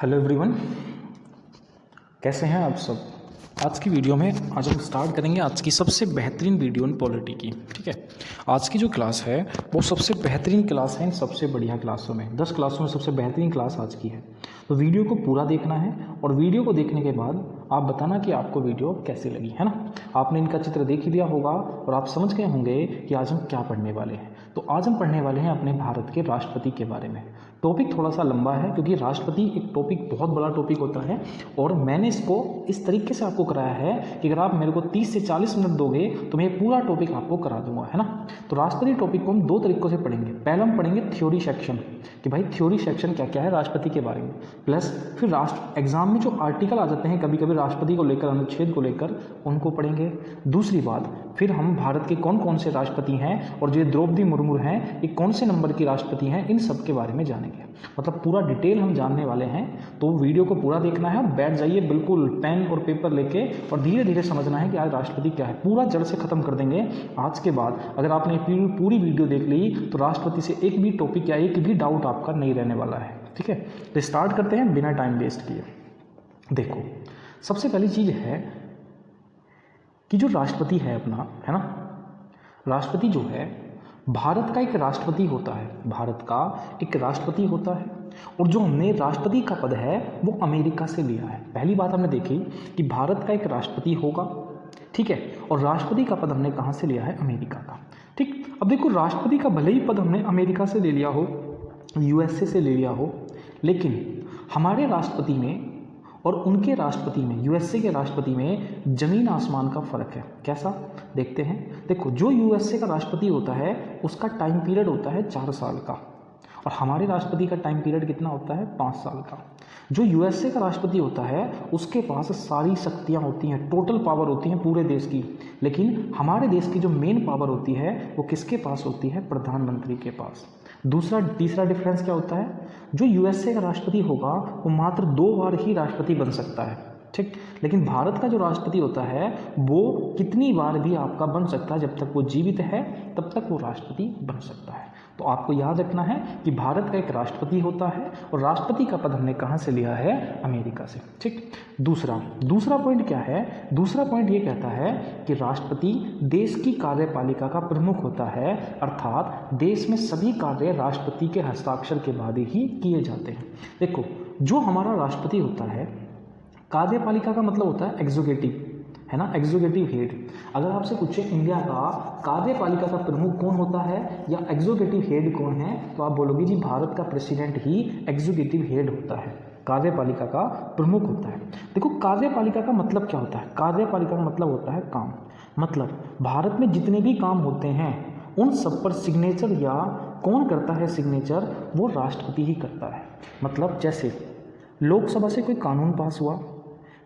Hello everyone, कैसे हैं आप सब। आज की वीडियो में आज हम स्टार्ट करेंगे आज की सबसे बेहतरीन वीडियो इन पॉलिटी की। ठीक है, आज की जो क्लास है वो सबसे बेहतरीन क्लास है इन सबसे बढ़िया क्लासों में। 10 क्लासों में सबसे बेहतरीन क्लास आज की है। तो वीडियो को पूरा देखना है और वीडियो को देखने के बाद आप बताना कि आपको वीडियो कैसी लगी, है ना। आपने इनका चित्र देख ही लिया होगा और आप समझ गए होंगे कि आज हम क्या पढ़ने वाले हैं। तो आज हम पढ़ने वाले हैं अपने भारत के राष्ट्रपति के बारे में। टॉपिक थोड़ा सा लंबा है क्योंकि राष्ट्रपति एक टॉपिक बहुत बड़ा टॉपिक होता है और मैंने इसको इस तरीके से आपको कराया है कि अगर आप मेरे को 30 से 40 मिनट दोगे तो मैं पूरा टॉपिक आपको करा दूंगा, है ना। तो राष्ट्रपति टॉपिक को हम दो तरीकों से पढ़ेंगे। पहले हम पढ़ेंगे थ्योरी सेक्शन कि भाई थ्योरी सेक्शन क्या क्या है राष्ट्रपति के बारे में, प्लस फिर राष्ट्र एग्जाम में जो आर्टिकल आ जाते हैं कभी कभी राष्ट्रपति को लेकर, अनुच्छेद को लेकर, उनको पढ़ेंगे। दूसरी बात, फिर हम भारत के कौन कौन से राष्ट्रपति हैं और जो द्रौपदी मुर्मू हैं ये कौन से नंबर की राष्ट्रपति हैं, इन सब के बारे में जानेंगे। मतलब पूरा डिटेल हम जानने वाले हैं। तो वीडियो को पूरा देखना है और बैठ जाइए बिल्कुल पेन और पेपर लेके और धीरे धीरे समझना है कि आज राष्ट्रपति क्या है। पूरा जड़ से खत्म कर देंगे आज के बाद। अगर आपने पूरी वीडियो देख ली तो राष्ट्रपति से एक भी टॉपिक या एक भी डाउट आपका नहीं रहने वाला है। ठीक है, तो स्टार्ट करते हैं बिना टाइम वेस्ट किए। देखो, सबसे पहली चीज है कि जो राष्ट्रपति है अपना, है ना, राष्ट्रपति जो है भारत का एक राष्ट्रपति होता है। भारत का एक राष्ट्रपति होता है और जो हमने राष्ट्रपति का पद है वो अमेरिका से लिया है। पहली बात हमने देखी कि भारत का एक राष्ट्रपति होगा, ठीक है, और राष्ट्रपति का पद हमने कहाँ से लिया है, अमेरिका का। ठीक, अब देखो राष्ट्रपति का भले ही पद हमने अमेरिका से ले लिया हो, यूएसए से ले लिया हो, लेकिन हमारे राष्ट्रपति में और उनके राष्ट्रपति में, यूएसए के राष्ट्रपति में जमीन आसमान का फर्क है। कैसा, देखते हैं। देखो, जो यूएसए का राष्ट्रपति होता है उसका टाइम पीरियड होता है 4 साल का और हमारे राष्ट्रपति का टाइम पीरियड कितना होता है, 5 साल का। जो यूएसए का राष्ट्रपति होता है उसके पास सारी शक्तियां होती हैं, टोटल पावर होती हैं पूरे देश की, लेकिन हमारे देश की जो मेन पावर होती है वो किसके पास होती है, प्रधानमंत्री के पास। तीसरा डिफरेंस क्या होता है, जो यूएसए का राष्ट्रपति होगा वो मात्र 2 बार ही राष्ट्रपति बन सकता है, ठीक, लेकिन भारत का जो राष्ट्रपति होता है वो कितनी बार भी आपका बन सकता है। जब तक वो जीवित है तब तक वो राष्ट्रपति बन सकता है। तो आपको याद रखना है कि भारत का एक राष्ट्रपति होता है और राष्ट्रपति का पद हमने कहाँ से लिया है, अमेरिका से। ठीक, दूसरा पॉइंट क्या है, दूसरा पॉइंट ये कहता है कि राष्ट्रपति देश की कार्यपालिका का प्रमुख होता है, अर्थात देश में सभी कार्य राष्ट्रपति के हस्ताक्षर के बाद ही किए जाते हैं। देखो, जो हमारा राष्ट्रपति होता है, कार्यपालिका का मतलब होता है एग्जीक्यूटिव, है ना, एग्जीक्यूटिव हेड। अगर आपसे पूछे इंडिया का कार्यपालिका का प्रमुख कौन होता है या एग्जीक्यूटिव हेड कौन है, तो आप बोलोगे जी भारत का प्रेसिडेंट ही एग्जीक्यूटिव हेड होता है, कार्यपालिका का प्रमुख होता है। देखो, कार्यपालिका का मतलब क्या होता है, कार्यपालिका का मतलब होता है काम। मतलब भारत में जितने भी काम होते हैं उन सब पर सिग्नेचर या कौन करता है सिग्नेचर, वो राष्ट्रपति ही करता है। मतलब जैसे लोकसभा से कोई कानून पास हुआ,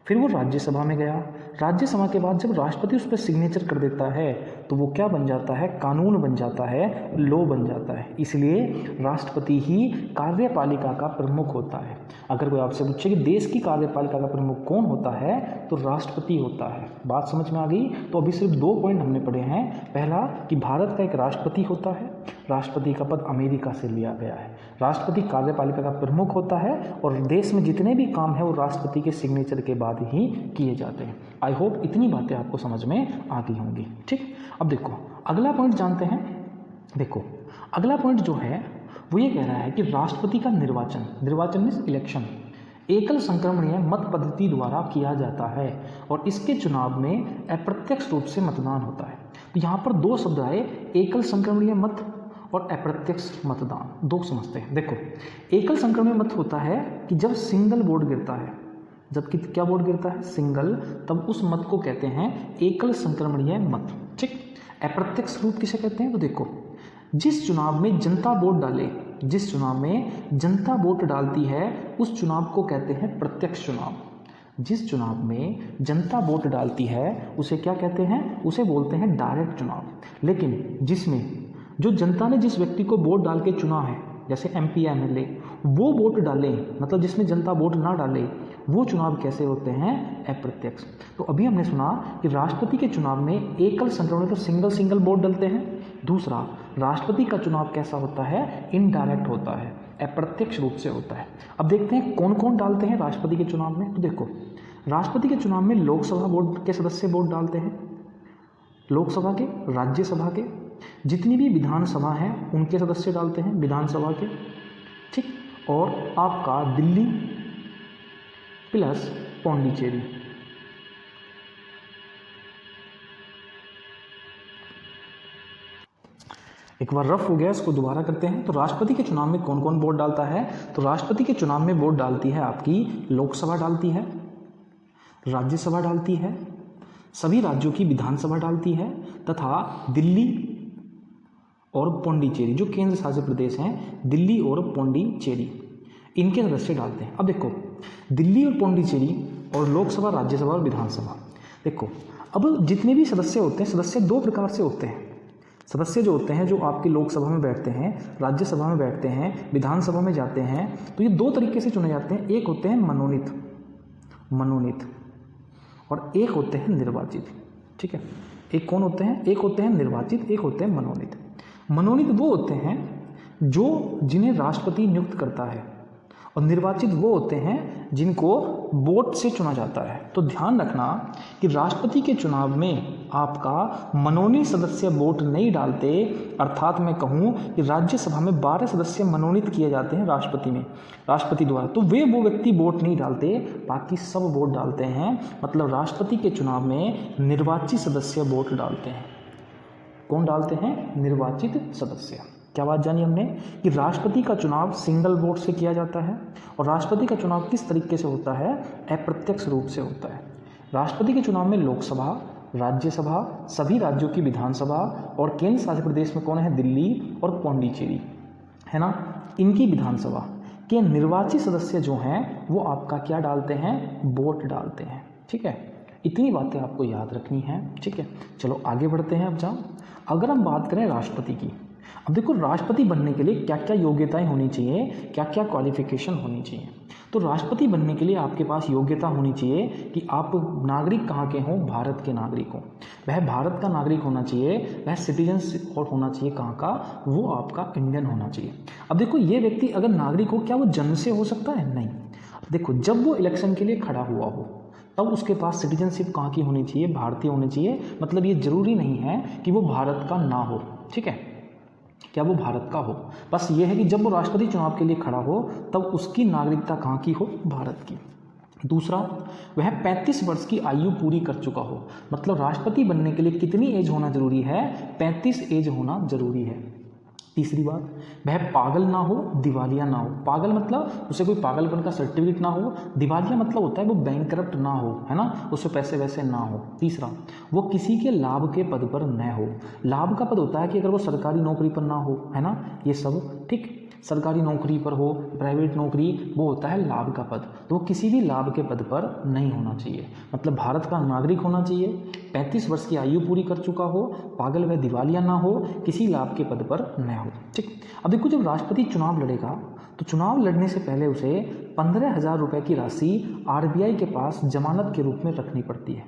फिर वो राज्यसभा में गया, राज्यसभा के बाद जब राष्ट्रपति उस पर सिग्नेचर कर देता है तो वो क्या बन जाता है, कानून बन जाता है, लॉ बन जाता है। इसलिए राष्ट्रपति ही कार्यपालिका का प्रमुख होता है। अगर कोई आपसे पूछे कि देश की कार्यपालिका का प्रमुख कौन होता है तो राष्ट्रपति होता है। बात समझ में आ गई। तो अभी सिर्फ 2 पॉइंट हमने पढ़े हैं। पहला कि भारत का एक राष्ट्रपति होता है, राष्ट्रपति का पद अमेरिका से लिया गया है, राष्ट्रपति कार्यपालिका का प्रमुख होता है और देश में जितने भी काम है वो राष्ट्रपति के सिग्नेचर के बाद ही किए जाते हैं। आई होप इतनी बातें आपको समझ में आ गई होंगी। ठीक, अब देखो अगला पॉइंट जानते हैं। देखो, अगला पॉइंट जो है वो ये कह रहा है कि राष्ट्रपति का निर्वाचन मीन्स इलेक्शन एकल संक्रमणीय मत पद्धति द्वारा किया जाता है और इसके चुनाव में अप्रत्यक्ष रूप से मतदान होता है। तो यहाँ पर 2 शब्द आए, एकल संक्रमणीय मत और अप्रत्यक्ष मतदान। 2 समझते हैं। देखो, एकल संक्रमणीय मत होता है कि जब सिंगल वोट गिरता है, जबकि क्या वोट गिरता है, सिंगल, तब उस मत को कहते हैं एकल संक्रमणीय मत। ठीक, अप्रत्यक्ष रूप किसे कहते हैं, तो देखो जिस चुनाव में जनता वोट डाले, जिस चुनाव में जनता वोट डालती है उस चुनाव को कहते हैं प्रत्यक्ष चुनाव। जिस चुनाव में जनता वोट डालती है उसे क्या कहते हैं, उसे बोलते हैं डायरेक्ट चुनाव। लेकिन जिसमें जो जनता ने जिस व्यक्ति को वोट डाल के चुना है, जैसे एमपी एमएलए, वो वोट डालें, मतलब जिसमें जनता वोट ना डाले, वो चुनाव कैसे होते हैं, अप्रत्यक्ष। तो अभी हमने सुना कि राष्ट्रपति के चुनाव में एकल संक्रमण तो सिंगल वोट डालते हैं, दूसरा, राष्ट्रपति का चुनाव कैसा होता है, इनडायरेक्ट होता है, अप्रत्यक्ष रूप से होता है। अब देखते हैं कौन कौन डालते हैं राष्ट्रपति के चुनाव में। तो देखो, राष्ट्रपति के चुनाव में लोकसभा बोर्ड के सदस्य वोट डालते हैं, लोकसभा के, राज्यसभा के, जितनी भी विधानसभा हैं उनके सदस्य डालते हैं विधानसभा के, ठीक। और आपका दिल्ली प्लस पौंडीचेरी, एक बार रफ हो गया, इसको दोबारा करते हैं। तो राष्ट्रपति के चुनाव में कौन कौन वोट डालता है, तो राष्ट्रपति के चुनाव में वोट डालती है आपकी लोकसभा डालती है, राज्यसभा डालती है, सभी राज्यों की विधानसभा डालती है, तथा दिल्ली और पौंडीचेरी जो केंद्र शासित प्रदेश हैं, दिल्ली और पौंडीचेरी, इनके सदस्य डालते हैं। अब देखो, दिल्ली और पौंडीचेरी और लोकसभा, राज्यसभा और विधानसभा, देखो अब जितने भी सदस्य होते हैं, सदस्य दो प्रकार से होते हैं। सदस्य जो होते हैं, जो आपकी लोकसभा में बैठते हैं, राज्यसभा में बैठते हैं, विधानसभा में जाते हैं, तो ये दो तरीके से चुने जाते हैं। एक होते हैं मनोनीत और एक होते हैं निर्वाचित, ठीक है। एक कौन होते हैं, एक होते हैं निर्वाचित, एक होते हैं मनोनीत। मनोनीत वो होते हैं जो जिन्हें राष्ट्रपति नियुक्त करता है, और निर्वाचित वो होते हैं जिनको वोट से चुना जाता है। तो ध्यान रखना कि राष्ट्रपति के चुनाव में आपका मनोनीत सदस्य वोट नहीं डालते, अर्थात मैं कहूँ कि राज्यसभा में 12 सदस्य मनोनीत किए जाते हैं राष्ट्रपति द्वारा, तो वो व्यक्ति वोट नहीं डालते, बाकी सब वोट डालते हैं। मतलब राष्ट्रपति के चुनाव में निर्वाचित सदस्य वोट डालते हैं। कौन डालते हैं, निर्वाचित सदस्य। क्या बात जानी हमने कि राष्ट्रपति का चुनाव सिंगल वोट से किया जाता है, और राष्ट्रपति का चुनाव किस तरीके से होता है, अप्रत्यक्ष रूप से होता है। राष्ट्रपति के चुनाव में लोकसभा, राज्यसभा, सभी राज्यों की विधानसभा और केंद्र शासित प्रदेश में कौन है, दिल्ली और पौंडीचेरी, है ना, इनकी विधानसभा के निर्वाचित सदस्य जो हैं वो आपका क्या डालते हैं, वोट डालते हैं, ठीक है। इतनी बातें आपको याद रखनी है, ठीक है। चलो आगे बढ़ते हैं। अब जाओ, अगर हम बात करें राष्ट्रपति की, अब देखो राष्ट्रपति बनने के लिए क्या क्या योग्यताएं होनी चाहिए, क्या क्या क्वालिफिकेशन होनी चाहिए। तो राष्ट्रपति बनने के लिए आपके पास योग्यता होनी चाहिए कि आप नागरिक कहाँ के हों, भारत के नागरिक हों, वह भारत का नागरिक होना चाहिए, वह सिटीजन और होना चाहिए कहाँ का, वो आपका इंडियन होना चाहिए। अब देखो ये व्यक्ति अगर नागरिक हो, क्या वो जन्म से हो सकता है, नहीं। देखो जब वो इलेक्शन के लिए खड़ा हुआ हो तब उसके पास सिटीजनशिप कहाँ की होनी चाहिए, भारतीय होनी चाहिए। मतलब ये जरूरी नहीं है कि वो भारत का ना हो, ठीक है, क्या वो भारत का हो, बस ये है कि जब वो राष्ट्रपति चुनाव के लिए खड़ा हो तब उसकी नागरिकता कहाँ की हो, भारत की। दूसरा, वह 35 वर्ष की आयु पूरी कर चुका हो। मतलब राष्ट्रपति बनने के लिए कितनी एज होना जरूरी है, 35 एज होना जरूरी है। तीसरी बात, वह पागल ना हो, दिवालिया ना हो। पागल मतलब उसे कोई पागलपन का सर्टिफिकेट ना हो, दिवालिया मतलब होता है वो बैंकरप्ट ना हो, है ना, उससे पैसे वैसे ना हो। तीसरा, वो किसी के लाभ के पद पर न हो। लाभ का पद होता है कि अगर वो सरकारी नौकरी पर ना हो, है ना, ये सब ठीक, सरकारी नौकरी पर हो, प्राइवेट नौकरी, वो होता है लाभ का पद। तो वो किसी भी लाभ के पद पर नहीं होना चाहिए। मतलब भारत का नागरिक होना चाहिए, 35 वर्ष की आयु पूरी कर चुका हो, पागल व दिवालिया ना हो, किसी लाभ के पद पर न हो, ठीक। अब देखो जब राष्ट्रपति चुनाव लड़ेगा तो चुनाव लड़ने से पहले उसे 15,000 रुपये की राशि RBI के पास जमानत के रूप में रखनी पड़ती है।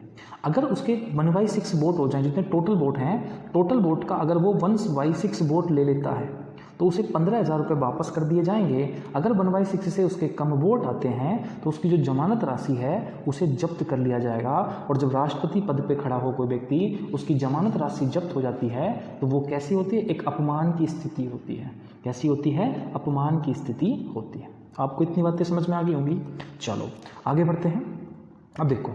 अगर उसके 1/6 वोट हो जाए, जितने टोटल वोट हैं, टोटल वोट का अगर वो 1/6 वोट ले लेता है तो उसे 15,000 रुपये वापस कर दिए जाएंगे। अगर 1/6 से उसके कम वोट आते हैं तो उसकी जो जमानत राशि है उसे जब्त कर लिया जाएगा। और जब राष्ट्रपति पद पे खड़ा हो कोई व्यक्ति, उसकी जमानत राशि जब्त हो जाती है तो वो कैसी होती है, एक अपमान की स्थिति होती है। कैसी होती है, अपमान की स्थिति होती है। आपको इतनी बातें समझ में आ गई होंगी। चलो आगे बढ़ते हैं। अब देखो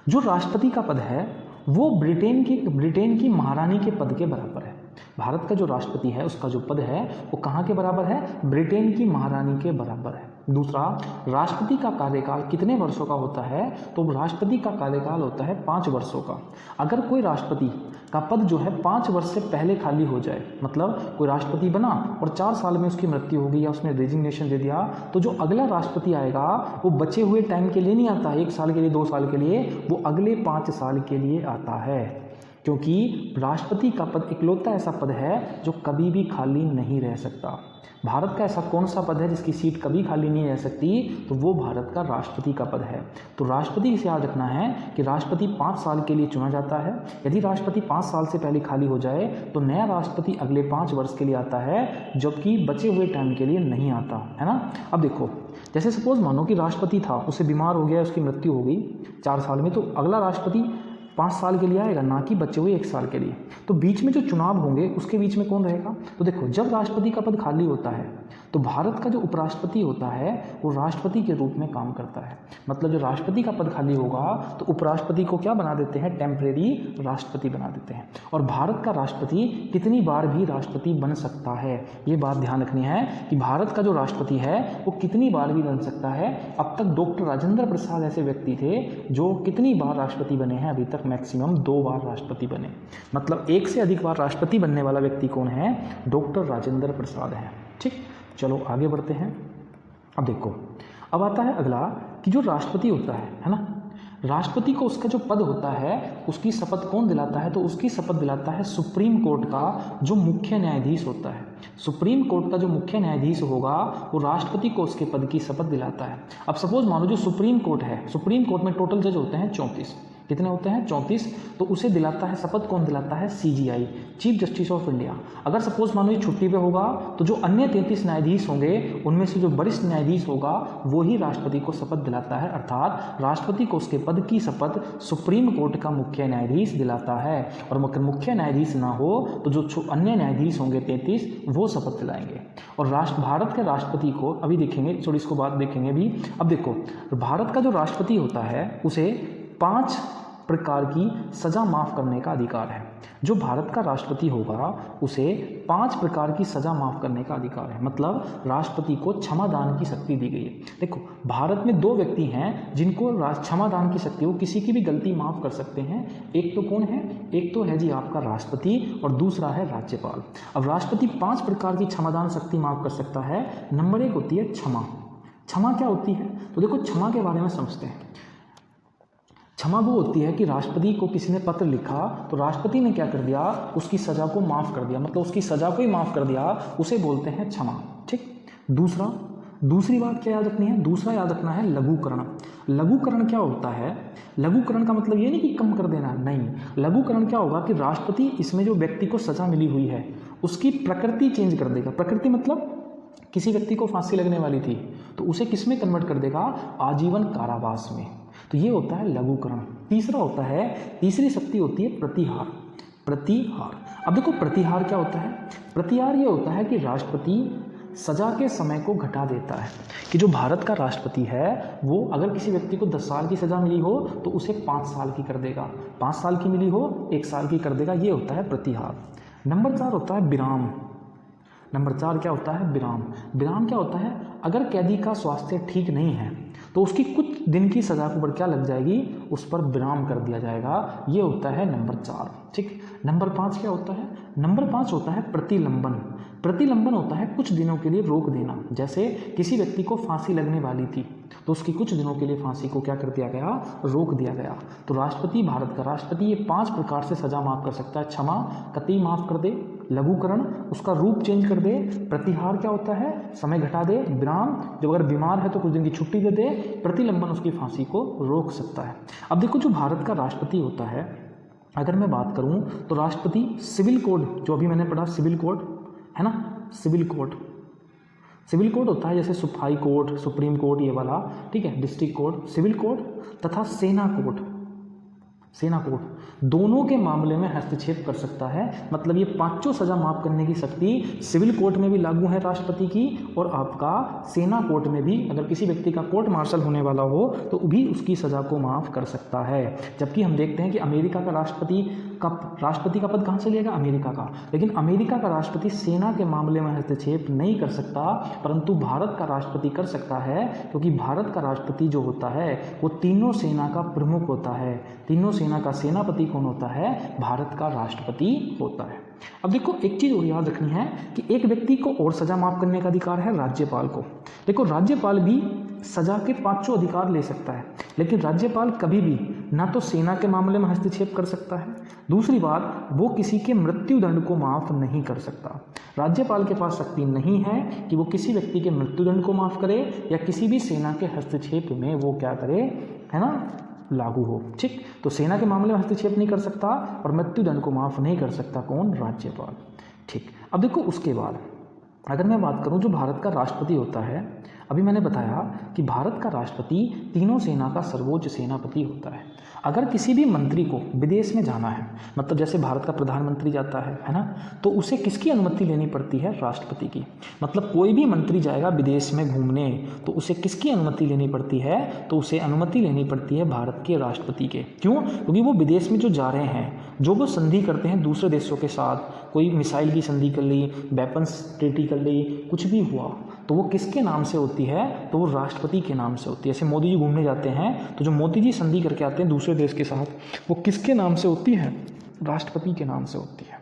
जो राष्ट्रपति का पद है वो ब्रिटेन की महारानी के पद के बराबर है। भारत का जो राष्ट्रपति है उसका जो पद है वो कहाँ के बराबर है, ब्रिटेन की महारानी के बराबर है। दूसरा, राष्ट्रपति का कार्यकाल कितने वर्षों का होता है, तो राष्ट्रपति का कार्यकाल होता है 5 वर्षों का। अगर कोई राष्ट्रपति का पद जो है 5 वर्ष से पहले खाली हो जाए, मतलब कोई राष्ट्रपति बना और 4 साल में उसकी मृत्यु हो गई या उसने रेजिग्नेशन दे दिया, तो जो अगला राष्ट्रपति आएगा वो बचे हुए टाइम के लिए नहीं आता, 1 साल के लिए, 2 साल के लिए, वो अगले 5 साल के लिए आता है। क्योंकि राष्ट्रपति का पद इकलौता ऐसा पद है जो कभी भी खाली नहीं रह सकता। भारत का ऐसा कौन सा पद है जिसकी सीट कभी खाली नहीं रह सकती? तो वो भारत का राष्ट्रपति का पद है। तो राष्ट्रपति से याद रखना है कि राष्ट्रपति 5 साल के लिए चुना जाता है। यदि राष्ट्रपति 5 साल से पहले खाली हो जाए तो नया राष्ट्रपति अगले 5 वर्ष के लिए आता है, जबकि बचे हुए टाइम के लिए नहीं आता है ना। अब देखो, जैसे सपोज मानो कि राष्ट्रपति था, उसे बीमार हो गया, उसकी मृत्यु हो गई 4 साल में, तो अगला राष्ट्रपति 5 साल के लिए आएगा, ना कि बचे हुए 1 साल के लिए। तो बीच में जो चुनाव होंगे उसके बीच में कौन रहेगा? तो देखो, जब राष्ट्रपति का पद खाली होता है तो भारत का जो उपराष्ट्रपति होता है वो राष्ट्रपति के रूप में काम करता है। मतलब जो राष्ट्रपति का पद खाली होगा तो उपराष्ट्रपति को क्या बना देते हैं? टेम्परेरी राष्ट्रपति बना देते हैं। और भारत का राष्ट्रपति कितनी बार भी राष्ट्रपति बन सकता है, ये बात ध्यान रखनी है कि भारत का जो राष्ट्रपति है वो कितनी बार भी बन सकता है। अब तक डॉक्टर राजेंद्र प्रसाद ऐसे व्यक्ति थे जो कितनी बार राष्ट्रपति बने हैं? अभी तक मैक्सिमम 2 बार राष्ट्रपति बने। मतलब 1 से अधिक बार राष्ट्रपति बनने वाला व्यक्ति कौन है? डॉक्टर राजेंद्र प्रसाद है। ठीक, चलो आगे बढ़ते हैं। अब देखो, अब आता है अगला कि जो राष्ट्रपति होता है ना, राष्ट्रपति को उसका जो पद होता है उसकी शपथ कौन दिलाता है? तो उसकी शपथ दिलाता है सुप्रीम कोर्ट का जो मुख्य न्यायाधीश होता है। सुप्रीम कोर्ट का जो मुख्य न्यायाधीश होगा वो राष्ट्रपति को उसके पद की शपथ दिलाता है। अब सपोज मानो जो सुप्रीम कोर्ट है, सुप्रीम कोर्ट में टोटल जज होते हैं 34। कितने होते हैं? 34। तो उसे दिलाता है शपथ कौन दिलाता है? CJI, chief justice of India. अगर सपोज मानो ये छुट्टी पे होगा तो जो अन्य 33 न्यायाधीश होंगे उनमें से जो वरिष्ठ न्यायाधीश होगा वो ही राष्ट्रपति को शपथ दिलाता है। अर्थात राष्ट्रपति को उसके पद की शपथ सुप्रीम कोर्ट का मुख्य न्यायाधीश दिलाता है। और मुख्य न्यायाधीश ना हो तो जो अन्य न्यायाधीश होंगे 33 वो शपथ दिलाएंगे। और भारत के राष्ट्रपति को अभी देखेंगे, थोड़ी इसको बात देखेंगे भी। अब देखो, भारत का जो राष्ट्रपति होता है उसे 5 प्रकार की सज़ा माफ़ करने का अधिकार है। जो भारत का राष्ट्रपति होगा उसे 5 प्रकार की सज़ा माफ़ करने का अधिकार है। मतलब राष्ट्रपति को क्षमादान की शक्ति दी गई है। देखो, भारत में 2 व्यक्ति हैं जिनको क्षमादान की शक्ति, वो किसी की भी गलती माफ़ कर सकते हैं। एक तो कौन है? एक तो है जी आपका राष्ट्रपति और दूसरा है राज्यपाल। अब राष्ट्रपति 5 प्रकार की क्षमादान शक्ति माफ़ कर सकता है। नंबर 1 होती है क्षमा। क्षमा क्या होती है? तो देखो, क्षमा के बारे में समझते हैं। क्षमा वो होती है कि राष्ट्रपति को किसी ने पत्र लिखा तो राष्ट्रपति ने क्या कर दिया? उसकी सज़ा को माफ़ कर दिया, मतलब उसकी सज़ा को ही माफ़ कर दिया, उसे बोलते हैं क्षमा। ठीक। दूसरी बात क्या याद रखनी है? दूसरा याद रखना है लघुकरण। लघुकरण क्या होता है? लघुकरण का मतलब ये नहीं कि कम कर देना, नहीं। लघुकरण क्या होगा कि राष्ट्रपति इसमें जो व्यक्ति को सज़ा मिली हुई है उसकी प्रकृति चेंज कर देगा। प्रकृति मतलब किसी व्यक्ति को फांसी लगने वाली थी तो उसे किस में कन्वर्ट कर देगा? आजीवन कारावास में। तो ये होता है लघुकरण। तीसरा होता है, तीसरी शक्ति होती है प्रतिहार। प्रतिहार, अब देखो प्रतिहार क्या होता है? प्रतिहार ये होता है कि राष्ट्रपति सजा के समय को घटा देता है। कि जो भारत का राष्ट्रपति है वो अगर किसी व्यक्ति को 10 साल की सज़ा मिली हो तो उसे 5 साल की कर देगा, 5 साल की मिली हो 1 साल की कर देगा। ये होता है प्रतिहार। नंबर 4 होता है विराम। नंबर 4 क्या होता है? विराम। विराम क्या होता है? अगर कैदी का स्वास्थ्य ठीक नहीं है तो उसकी कुछ दिन की सज़ा के ऊपर क्या लग जाएगी? उस पर विराम कर दिया जाएगा। ये होता है नंबर 4। ठीक। नंबर 5 क्या होता है? नंबर 5 होता है प्रतिलंबन। प्रतिलंबन होता है कुछ दिनों के लिए रोक देना। जैसे किसी व्यक्ति को फांसी लगने वाली थी तो उसकी कुछ दिनों के लिए फांसी को क्या कर दिया गया? रोक दिया गया। तो राष्ट्रपति, भारत का राष्ट्रपति ये 5 प्रकार से सज़ा माफ़ कर सकता है। क्षमा, कतई माफ़ कर दे। लघुकरण, उसका रूप चेंज कर दे। प्रतिहार क्या होता है? समय घटा दे। विराम, जब अगर बीमार है तो कुछ दिन की छुट्टी दे दे। प्रतिलंबन, उसकी फांसी को रोक सकता है। अब देखो, जो भारत का राष्ट्रपति होता है, अगर मैं बात करूं तो राष्ट्रपति सिविल कोड, जो अभी मैंने पढ़ा सिविल कोड है ना, सिविल कोड होता है जैसे हाई कोर्ट, सुप्रीम कोर्ट, ये वाला, ठीक है, डिस्ट्रिक्ट कोर्ट, सिविल कोड तथा सेना कोड दोनों के मामले में हस्तक्षेप कर सकता है। मतलब ये 5 सज़ा माफ़ करने की शक्ति सिविल कोर्ट में भी लागू है राष्ट्रपति की, और आपका सेना कोर्ट में भी, अगर किसी व्यक्ति का कोर्ट मार्शल होने वाला हो तो भी उसकी सज़ा को माफ़ कर सकता है। जबकि हम देखते हैं कि अमेरिका का राष्ट्रपति का पद कहाँ से लिएगा? अमेरिका का। लेकिन अमेरिका का राष्ट्रपति सेना के मामले में हस्तक्षेप नहीं कर सकता, परंतु भारत का राष्ट्रपति कर सकता है, क्योंकि भारत का राष्ट्रपति जो होता है वो तीनों सेना का प्रमुख होता है। तीनों सेना का सेनापति कौन होता है? भारत का राष्ट्रपति होता है। अब देखो, एक चीज़ और याद रखनी है कि एक व्यक्ति को और सज़ा माफ़ करने का अधिकार है राज्यपाल को। देखो, राज्यपाल भी सज़ा के 5 अधिकार ले सकता है, लेकिन राज्यपाल कभी भी ना तो सेना के मामले में हस्तक्षेप कर सकता है, दूसरी बात वो किसी के मृत्युदंड को माफ़ नहीं कर सकता। राज्यपाल के पास शक्ति नहीं है कि वो किसी व्यक्ति के मृत्युदंड को माफ़ करे या किसी भी सेना के हस्तक्षेप में वो क्या करे, है ना, लागू हो। ठीक, तो सेना के मामले में हस्तक्षेप नहीं कर सकता और मृत्युदंड को माफ़ नहीं कर सकता कौन, राज्यपाल। ठीक, अब देखो उसके बाद अगर मैं बात करूं जो भारत का राष्ट्रपति होता है, अभी मैंने बताया कि भारत का राष्ट्रपति तीनों सेना का सर्वोच्च सेनापति होता है। अगर किसी भी मंत्री को विदेश में जाना है, मतलब जैसे भारत का प्रधानमंत्री जाता है ना, तो उसे किसकी अनुमति लेनी पड़ती है, राष्ट्रपति की। मतलब कोई भी मंत्री जाएगा विदेश में घूमने तो उसे किसकी अनुमति लेनी पड़ती है, तो उसे अनुमति लेनी पड़ती है भारत के राष्ट्रपति के। क्यों? क्योंकि वो विदेश में जो जा रहे हैं, जो वो संधि करते हैं दूसरे देशों के साथ, कोई मिसाइल की संधि कर ली, वेपन्स ट्रीटी कर ली, कुछ भी हुआ तो वो किसके नाम से होती है, तो वो राष्ट्रपति के नाम से होती है। जैसे मोदी जी घूमने जाते हैं तो जो मोदी जी संधि करके आते हैं दूसरे देश के साथ, वो किसके नाम से होती है, राष्ट्रपति के नाम से होती है।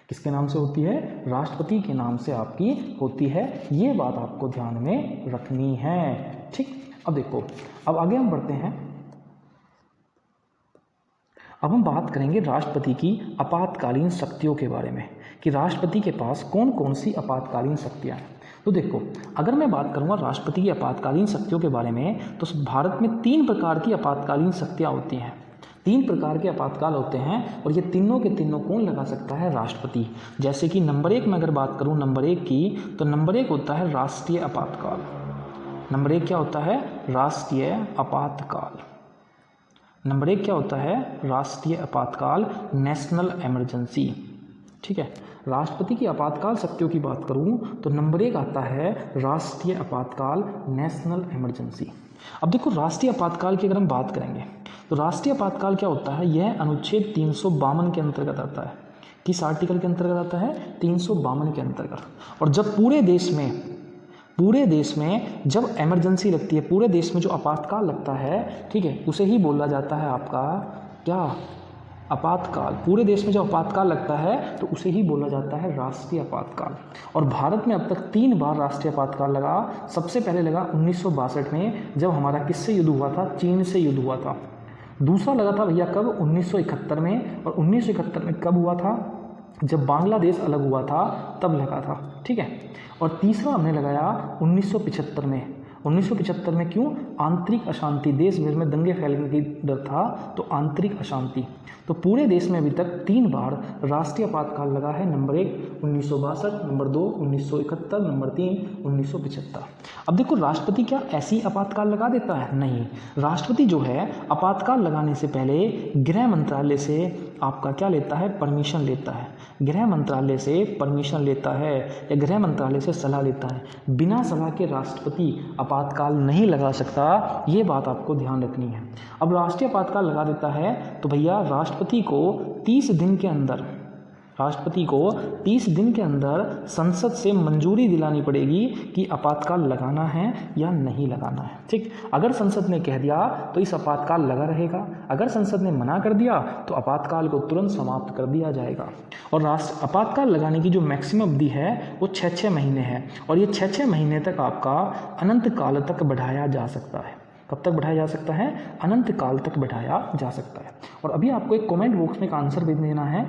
किसके नाम से होती है, राष्ट्रपति के नाम से आपकी होती है। ये बात आपको ध्यान में रखनी है। ठीक, अब देखो, अब आगे हम बढ़ते हैं। अब हम बात करेंगे राष्ट्रपति की आपातकालीन शक्तियों के बारे में कि राष्ट्रपति के पास कौन कौन सी आपातकालीन शक्तियां हैं। तो देखो, अगर मैं बात करूंगा राष्ट्रपति की आपातकालीन शक्तियों के बारे में, तो भारत में 3 प्रकार की आपातकालीन शक्तियां होती हैं। 3 प्रकार के आपातकाल होते हैं और ये तीनों के तीनों कौन लगा सकता है, राष्ट्रपति। जैसे कि नंबर 1 में अगर बात करूं नंबर 1 की, तो नंबर 1 होता है राष्ट्रीय आपातकाल। नंबर 1 क्या होता है, राष्ट्रीय आपातकाल। नंबर 1 क्या होता है, राष्ट्रीय आपातकाल, नेशनल इमरजेंसी। ठीक है, राष्ट्रपति की आपातकाल शक्तियों की बात करूं तो नंबर 1 आता है राष्ट्रीय आपातकाल, नेशनल इमरजेंसी। अब देखो, राष्ट्रीय आपातकाल की अगर हम बात करेंगे तो राष्ट्रीय आपातकाल क्या होता है, यह अनुच्छेद 352 के अंतर्गत आता है। किस आर्टिकल के अंतर्गत आता है, 352 के अंतर्गत। और जब पूरे देश में जब इमरजेंसी लगती है, पूरे देश में जो आपातकाल लगता है, ठीक है, उसे ही बोला जाता है आपका क्या, आपातकाल। पूरे देश में जब आपातकाल लगता है तो उसे ही बोला जाता है राष्ट्रीय आपातकाल। और भारत में अब तक 3 बार राष्ट्रीय आपातकाल लगा। सबसे पहले लगा 1962 में, जब हमारा किससे युद्ध हुआ था, चीन से युद्ध हुआ था। दूसरा लगा था भैया कब, 1971 में। और 1971 में कब हुआ था, जब बांग्लादेश अलग हुआ था तब लगा था। ठीक है, और तीसरा हमने लगाया 1975 में। 1975 में क्यों, आंतरिक अशांति, देश भर में दंगे फैलने की डर था, तो आंतरिक अशांति। तो पूरे देश में अभी तक 3 बार राष्ट्रीय आपातकाल लगा है। Number 1 1962, number 2 1971, number 3 1975। अब देखो, राष्ट्रपति क्या ऐसी आपातकाल लगा देता है, नहीं। राष्ट्रपति जो है आपातकाल लगाने से पहले गृह मंत्रालय से आपका क्या लेता है, परमिशन लेता है। गृह मंत्रालय से परमिशन लेता है या गृह मंत्रालय से सलाह लेता है। बिना सलाह के राष्ट्रपति आपातकाल नहीं लगा सकता, ये बात आपको ध्यान रखनी है। अब राष्ट्रीय आपातकाल लगा देता है तो भैया राष्ट्रपति को 30 दिन के अंदर संसद से मंजूरी दिलानी पड़ेगी कि आपातकाल लगाना है या नहीं लगाना है। ठीक, अगर संसद ने कह दिया तो इस आपातकाल लगा रहेगा, अगर संसद ने मना कर दिया तो आपातकाल को तुरंत समाप्त कर दिया जाएगा। और आपातकाल लगाने की जो मैक्सिमम अवधि है वो 6 महीने है, और ये 6 महीने तक आपका अनंत काल तक बढ़ाया जा सकता है। कब तक बढ़ाया जा सकता है, अनंत काल तक बढ़ाया जा सकता है। और अभी आपको एक कमेंट बॉक्स में एक आंसर भेज देना है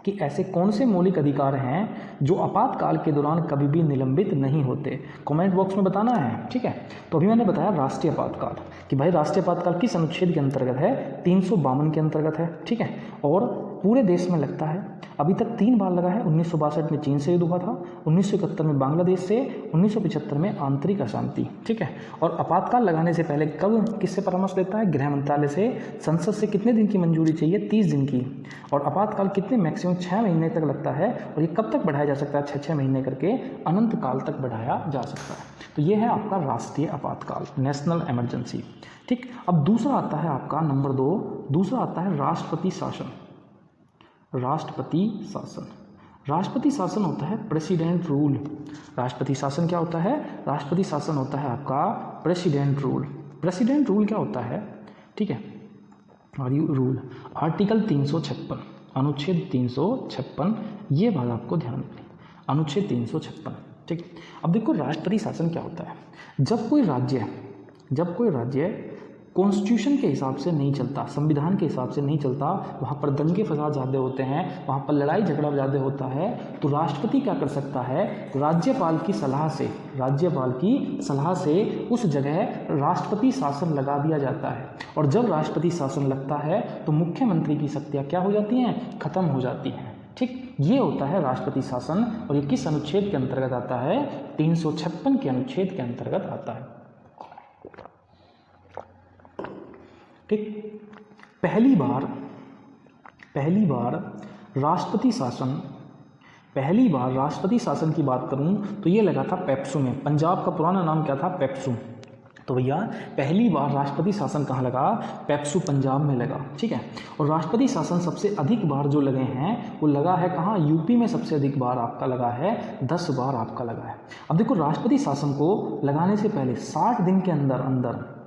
कि ऐसे कौन से मौलिक अधिकार हैं जो आपातकाल के दौरान कभी भी निलंबित नहीं होते, कमेंट बॉक्स में बताना है। ठीक है, तो अभी मैंने बताया राष्ट्रीय आपातकाल कि भाई राष्ट्रीय आपातकाल किस अनुच्छेद के अंतर्गत है, 352 के अंतर्गत है। ठीक है, और पूरे देश में लगता है। अभी तक 3 बार लगा है। 1962 में चीन से युद्ध हुआ था, 1971 में बांग्लादेश से, 1975 में आंतरिक अशांति। ठीक है, और आपातकाल लगाने से पहले कब किससे परामर्श लेता है, गृह मंत्रालय से। संसद से कितने दिन की मंजूरी चाहिए, 30 दिन की। और आपातकाल कितने, मैक्सिमम 6 महीने तक लगता है। और ये कब तक बढ़ाया जा सकता है, 6 महीने करके अनंत काल तक बढ़ाया जा सकता है। तो ये है आपका राष्ट्रीय आपातकाल, नेशनल इमरजेंसी। ठीक, अब दूसरा आता है आपका नंबर 2, दूसरा आता है राष्ट्रपति शासन। राष्ट्रपति शासन, राष्ट्रपति शासन होता है प्रेसिडेंट रूल। राष्ट्रपति शासन क्या होता है, राष्ट्रपति शासन होता है आपका प्रेसिडेंट रूल। प्रेसिडेंट रूल क्या होता है, ठीक है, और यू रूल आर्टिकल 356, अनुच्छेद 356, ये बात आपको ध्यान रखनी, अनुच्छेद 356। ठीक, अब देखो राष्ट्रपति शासन क्या होता है, जब कोई राज्य कॉन्स्टिट्यूशन के हिसाब से नहीं चलता, संविधान के हिसाब से नहीं चलता, वहाँ पर दंगे फसाद ज़्यादा होते हैं, वहाँ पर लड़ाई झगड़ा ज़्यादा होता है, तो राष्ट्रपति क्या कर सकता है, राज्यपाल की सलाह से उस जगह राष्ट्रपति शासन लगा दिया जाता है। और जब राष्ट्रपति शासन लगता है तो मुख्यमंत्री की शक्तियाँ क्या हो जाती हैं, खत्म हो जाती हैं। ठीक, ये होता है राष्ट्रपति शासन। और ये किस अनुच्छेद के अंतर्गत आता है, 356 के अनुच्छेद के अंतर्गत आता है। ठीक, पहली बार राष्ट्रपति शासन की बात करूं तो ये लगा था पेप्सू में। पंजाब का पुराना नाम क्या था, पेप्सू। तो भैया पहली बार राष्ट्रपति शासन कहाँ लगा, पेप्सू पंजाब में लगा। ठीक है, और राष्ट्रपति शासन सबसे अधिक बार जो लगे हैं वो लगा है कहाँ, यूपी में सबसे अधिक बार आपका लगा है, 10 बार आपका लगा है। अब देखो, राष्ट्रपति शासन को लगाने से पहले 60 दिन के अंदर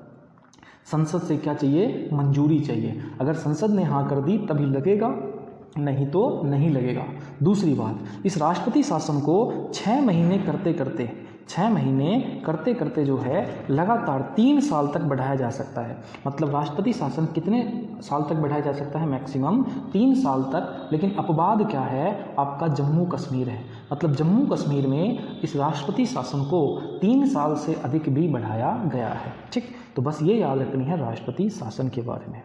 संसद से क्या चाहिए, मंजूरी चाहिए। अगर संसद ने हाँ कर दी तभी लगेगा, नहीं तो नहीं लगेगा। दूसरी बात, इस राष्ट्रपति शासन को 6 महीने करते करते जो है लगातार 3 साल तक बढ़ाया जा सकता है। मतलब राष्ट्रपति शासन कितने साल तक बढ़ाया जा सकता है, मैक्सिमम 3 साल तक। लेकिन अपवाद क्या है, आपका जम्मू कश्मीर है। मतलब जम्मू कश्मीर में इस राष्ट्रपति शासन को 3 साल से अधिक भी बढ़ाया गया है। ठीक, तो बस ये याद रखनी है राष्ट्रपति शासन के बारे में।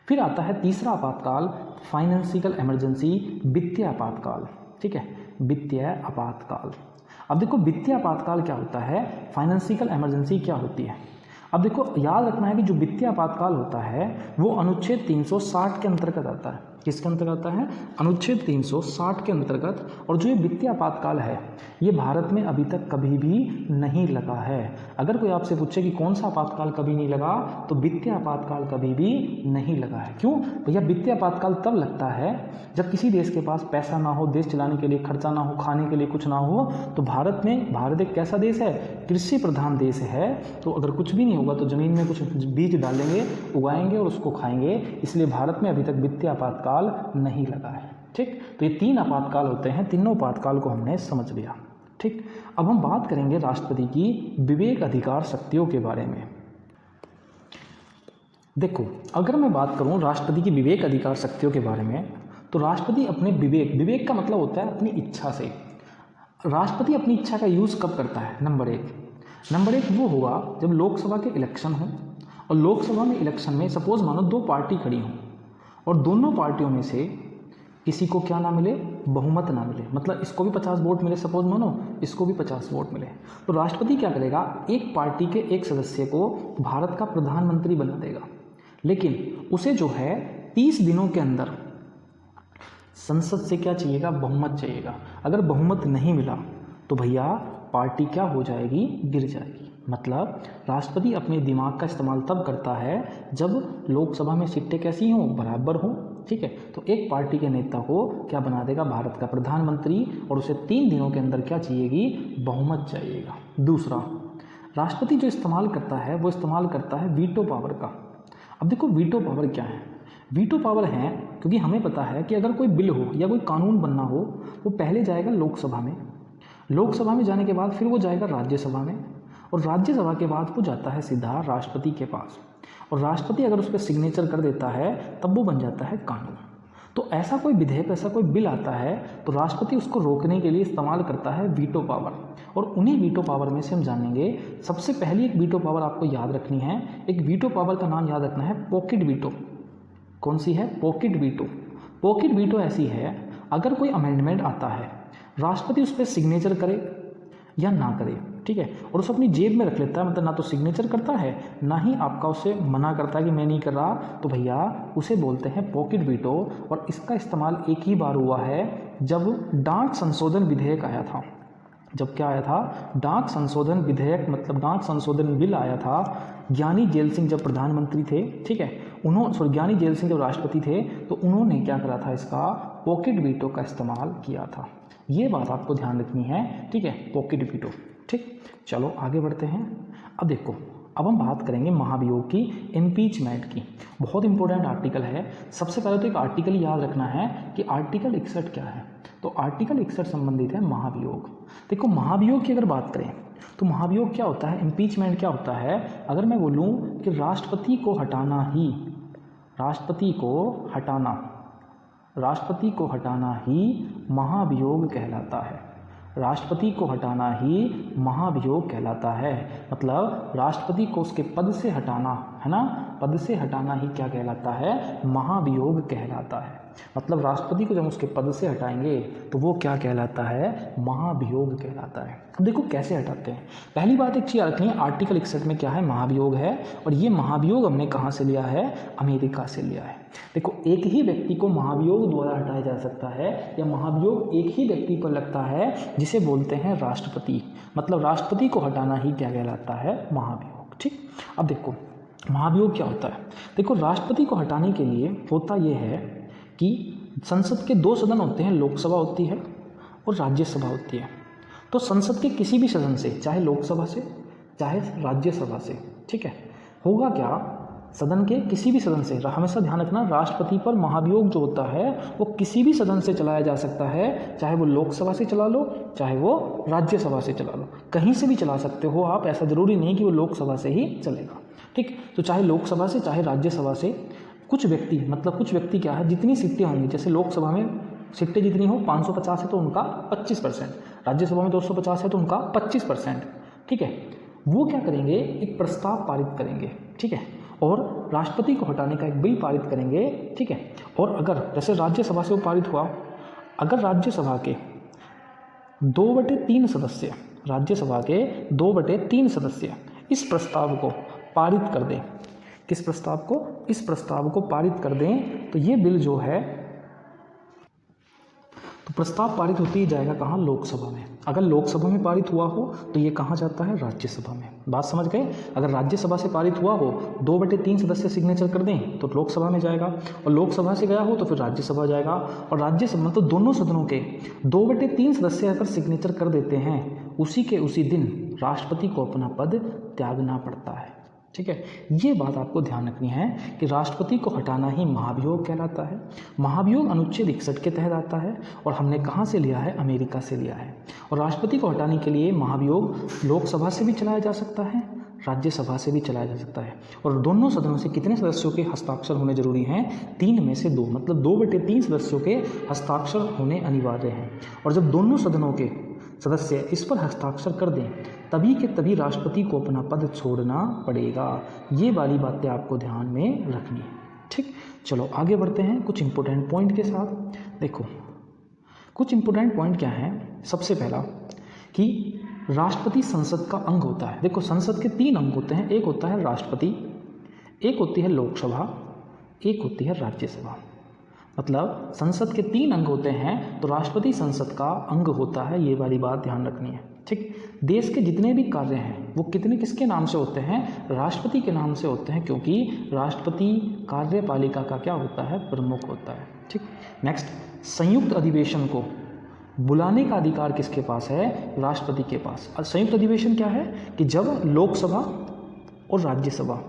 फिर आता है तीसरा आपातकाल, फाइनेंशियल इमरजेंसी, वित्तीय आपातकाल। ठीक है, वित्तीय आपातकाल। अब देखो, वित्तीय आपातकाल क्या होता है, फाइनेंशियल इमरजेंसी क्या होती है। अब देखो, याद रखना है कि जो वित्तीय आपातकाल होता है वो अनुच्छेद 360 के अंतर्गत आता है। किसके अंतर्गत आता है, अनुच्छेद 360 के अंतर्गत। और जो ये वित्तीय आपातकाल है ये भारत में अभी तक कभी भी नहीं लगा है। अगर कोई आपसे पूछे कि कौन सा आपातकाल कभी नहीं लगा, तो वित्तीय आपातकाल कभी भी नहीं लगा है। क्यों भैया, वित्तीय आपातकाल तब लगता है जब किसी देश के पास पैसा ना हो, देश चलाने के लिए खर्चा ना हो, खाने के लिए कुछ ना हो। तो भारत एक कैसा देश है, कृषि प्रधान देश है। तो अगर कुछ भी नहीं होगा तो ज़मीन में कुछ बीज डालेंगे, उगाएंगे और उसको खाएंगे। इसलिए भारत में अभी तक वित्तीय आपातकाल नहीं लगा है। ठीक, तो ये 3 आपातकाल होते हैं, तीनों आपातकाल को हमने समझ लिया। ठीक, अब हम बात करेंगे राष्ट्रपति की विवेक अधिकार शक्तियों के बारे में। देखो, अगर मैं बात करूं राष्ट्रपति की विवेक अधिकार शक्तियों के बारे में, तो राष्ट्रपति अपने विवेक का मतलब होता है अपनी इच्छा से। राष्ट्रपति अपनी इच्छा का यूज़ कब करता है, नंबर एक वो होगा जब लोकसभा के इलेक्शन हो, और लोकसभा में इलेक्शन में सपोज मानो 2 पार्टी खड़ी हों और दोनों पार्टियों में से किसी को क्या ना मिले, बहुमत ना मिले। मतलब इसको भी 50 वोट मिले, सपोज मानो इसको भी 50 वोट मिले, तो राष्ट्रपति क्या करेगा, एक पार्टी के एक सदस्य को भारत का प्रधानमंत्री बना देगा। लेकिन उसे जो है 30 दिनों के अंदर संसद से क्या चाहिएगा, बहुमत चाहिएगा। अगर बहुमत नहीं मिला तो भैया पार्टी क्या हो जाएगी, गिर जाएगी। मतलब राष्ट्रपति अपने दिमाग का इस्तेमाल तब करता है जब लोकसभा में सीटें कैसी हों, बराबर हों। ठीक है, तो एक पार्टी के नेता को क्या बना देगा, भारत का प्रधानमंत्री, और उसे 3 दिनों के अंदर क्या चाहिएगी, बहुमत चाहिएगा। दूसरा, राष्ट्रपति जो इस्तेमाल करता है वो इस्तेमाल करता है वीटो पावर का। अब देखो, वीटो पावर क्या है, वीटो पावर है क्योंकि हमें पता है कि अगर कोई बिल हो या कोई कानून बनना हो, वो पहले जाएगा लोकसभा में, लोकसभा में जाने के बाद फिर वो जाएगा राज्यसभा में, और राज्यसभा के बाद वो जाता है सीधा राष्ट्रपति के पास, और राष्ट्रपति अगर उस पर सिग्नेचर कर देता है तब वो बन जाता है कानून। तो ऐसा कोई विधेयक, ऐसा कोई बिल आता है तो राष्ट्रपति उसको रोकने के लिए इस्तेमाल करता है वीटो पावर। और उन्हीं वीटो पावर में से हम जानेंगे। सबसे पहली एक वीटो पावर आपको याद रखनी है, एक वीटो पावर का नाम याद रखना है, पॉकेट वीटो। कौन सी है, पॉकेट वीटो। पॉकेट वीटो ऐसी है, अगर कोई अमेंडमेंट आता है, राष्ट्रपति उस पर सिग्नेचर करे या ना करे, ठीक है, और उसे अपनी जेब में रख लेता है, मतलब ना तो सिग्नेचर करता है ना ही आपका उसे मना करता है कि मैं नहीं कर रहा, तो भैया उसे बोलते हैं पॉकेट वीटो। और इसका इस्तेमाल एक ही बार हुआ है जब डाक संशोधन विधेयक आया था। जब क्या आया था, डाक संशोधन विधेयक, मतलब डाक संशोधन बिल आया था। ज्ञानी जेल सिंह जब प्रधानमंत्री थे, ठीक है, ज्ञानी जेल सिंह जब राष्ट्रपति थे, तो उन्होंने क्या करा था, इसका पॉकेट वीटो का इस्तेमाल किया था। ये बात आपको ध्यान रखनी है, ठीक है, पॉकेट वीटो। ठीक, चलो आगे बढ़ते हैं। अब देखो, अब हम बात करेंगे महाभियोग की, इम्पीचमेंट की। बहुत इंपॉर्टेंट आर्टिकल है। सबसे पहले तो एक आर्टिकल याद रखना है कि आर्टिकल 61 क्या है। तो आर्टिकल 61 संबंधित है महाभियोग। देखो, महाभियोग की अगर बात करें तो महाभियोग क्या होता है, इम्पीचमेंट क्या होता है, अगर मैं बोलूँ कि राष्ट्रपति को हटाना ही महाभियोग कहलाता है। राष्ट्रपति को हटाना ही महाभियोग कहलाता है। मतलब राष्ट्रपति को उसके पद से हटाना, है ना, पद से हटाना ही क्या कहलाता है, महाभियोग कहलाता है। मतलब राष्ट्रपति को जब उसके पद से हटाएंगे तो वो क्या कहलाता है, महाभियोग कहलाता है। अब देखो कैसे हटाते हैं। पहली बात एक चीज़ रखनी है, आर्टिकल 61 में क्या है, महाभियोग है, और ये महाभियोग हमने कहाँ से लिया है, अमेरिका से लिया है। देखो एक ही व्यक्ति को महाभियोग द्वारा हटाया जा सकता है, या महाभियोग एक ही व्यक्ति पर लगता है, जिसे बोलते हैं राष्ट्रपति। मतलब राष्ट्रपति को हटाना ही क्या कहलाता है, महाभियोग। ठीक, अब देखो महाभियोग क्या होता है। देखो राष्ट्रपति को हटाने के लिए होता यह है कि संसद के 2 सदन होते हैं, लोकसभा होती है और राज्यसभा होती है। तो संसद के किसी भी सदन से, चाहे लोकसभा से चाहे राज्यसभा से, ठीक है, होगा क्या, सदन के किसी भी सदन से, हमेशा ध्यान रखना राष्ट्रपति पर महाभियोग जो होता है वो किसी भी सदन से चलाया जा सकता है, चाहे वो लोकसभा से चला लो चाहे वो राज्यसभा से चला लो, कहीं से भी चला सकते हो आप, ऐसा ज़रूरी नहीं कि वो लोकसभा से ही चलेगा। ठीक, तो चाहे लोकसभा से चाहे राज्यसभा से कुछ व्यक्ति क्या है, जितनी सीटें होंगी, जैसे लोकसभा में सीटें जितनी हो 550 है तो उनका 25%, राज्यसभा में 250 है तो उनका 25%, ठीक है, वो क्या करेंगे, एक प्रस्ताव पारित करेंगे, ठीक है, और राष्ट्रपति को हटाने का एक बिल पारित करेंगे, ठीक है। और अगर जैसे राज्यसभा से वो पारित हुआ, अगर राज्यसभा के 2/3 सदस्य, राज्यसभा के 2/3 सदस्य इस प्रस्ताव को पारित कर दें, किस प्रस्ताव को, इस प्रस्ताव को पारित कर दें, तो ये बिल जो है, तो प्रस्ताव पारित होती ही जाएगा कहाँ, लोकसभा में। अगर लोकसभा में पारित हुआ हो तो ये कहाँ जाता है, राज्यसभा में। बात समझ गए। अगर राज्यसभा से पारित हुआ हो, 2/3 सदस्य सिग्नेचर कर दें तो लोकसभा में जाएगा, और लोकसभा से गया हो तो फिर राज्यसभा जाएगा, और राज्यसभा मतलब दोनों सदनों के 2/3 सदस्य अगर सिग्नेचर कर देते हैं, उसी के उसी दिन राष्ट्रपति को अपना पद त्यागना पड़ता है। ठीक है, ये बात आपको ध्यान रखनी है कि राष्ट्रपति को हटाना ही महाभियोग कहलाता है। महाभियोग अनुच्छेद 61 के तहत आता है, और हमने कहाँ से लिया है, अमेरिका से लिया है। और राष्ट्रपति को हटाने के लिए महाभियोग लोकसभा से भी चलाया जा सकता है, राज्यसभा से भी चलाया जा सकता है, और दोनों सदनों से कितने सदस्यों के हस्ताक्षर होने जरूरी हैं, 3 में से 2, मतलब 2/3 सदस्यों के हस्ताक्षर होने अनिवार्य हैं। और जब दोनों सदनों के सदस्य इस पर हस्ताक्षर कर दें, तभी के तभी राष्ट्रपति को अपना पद छोड़ना पड़ेगा। ये वाली बातें आपको ध्यान में रखनी है। ठीक, चलो आगे बढ़ते हैं कुछ इंपॉर्टेंट पॉइंट के साथ। देखो कुछ इंपॉर्टेंट पॉइंट क्या है। सबसे पहला कि राष्ट्रपति संसद का अंग होता है। देखो संसद के 3 अंग होते हैं, एक होता है राष्ट्रपति, एक होती है लोकसभा, एक होती है राज्यसभा। मतलब संसद के 3 अंग होते हैं, तो राष्ट्रपति संसद का अंग होता है, ये वाली बात ध्यान रखनी है। ठीक, देश के जितने भी कार्य हैं वो किसके नाम से होते हैं, राष्ट्रपति के नाम से होते हैं, क्योंकि राष्ट्रपति कार्यपालिका का क्या होता है, प्रमुख होता है। ठीक, नेक्स्ट, संयुक्त अधिवेशन को बुलाने का अधिकार किसके पास है, राष्ट्रपति के पास। संयुक्त अधिवेशन क्या है कि जब लोकसभा और राज्यसभा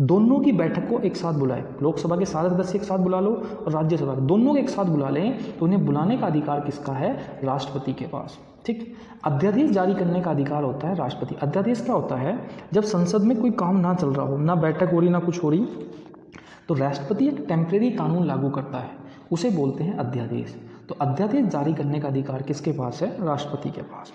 दोनों की बैठक को एक साथ बुलाए, लोकसभा के सारे सदस्य एक साथ बुला लो और राज्यसभा दोनों को एक साथ बुला लें, तो उन्हें बुलाने का अधिकार किसका है, राष्ट्रपति के पास। ठीक, अध्यादेश जारी करने का अधिकार होता है राष्ट्रपति। अध्यादेश क्या होता है, जब संसद में कोई काम ना चल रहा हो, ना बैठक हो रही ना कुछ हो रही, तो राष्ट्रपति एक टेम्परेरी कानून लागू करता है, उसे बोलते हैं अध्यादेश। तो अध्यादेश जारी करने का अधिकार किसके पास है, राष्ट्रपति के पास।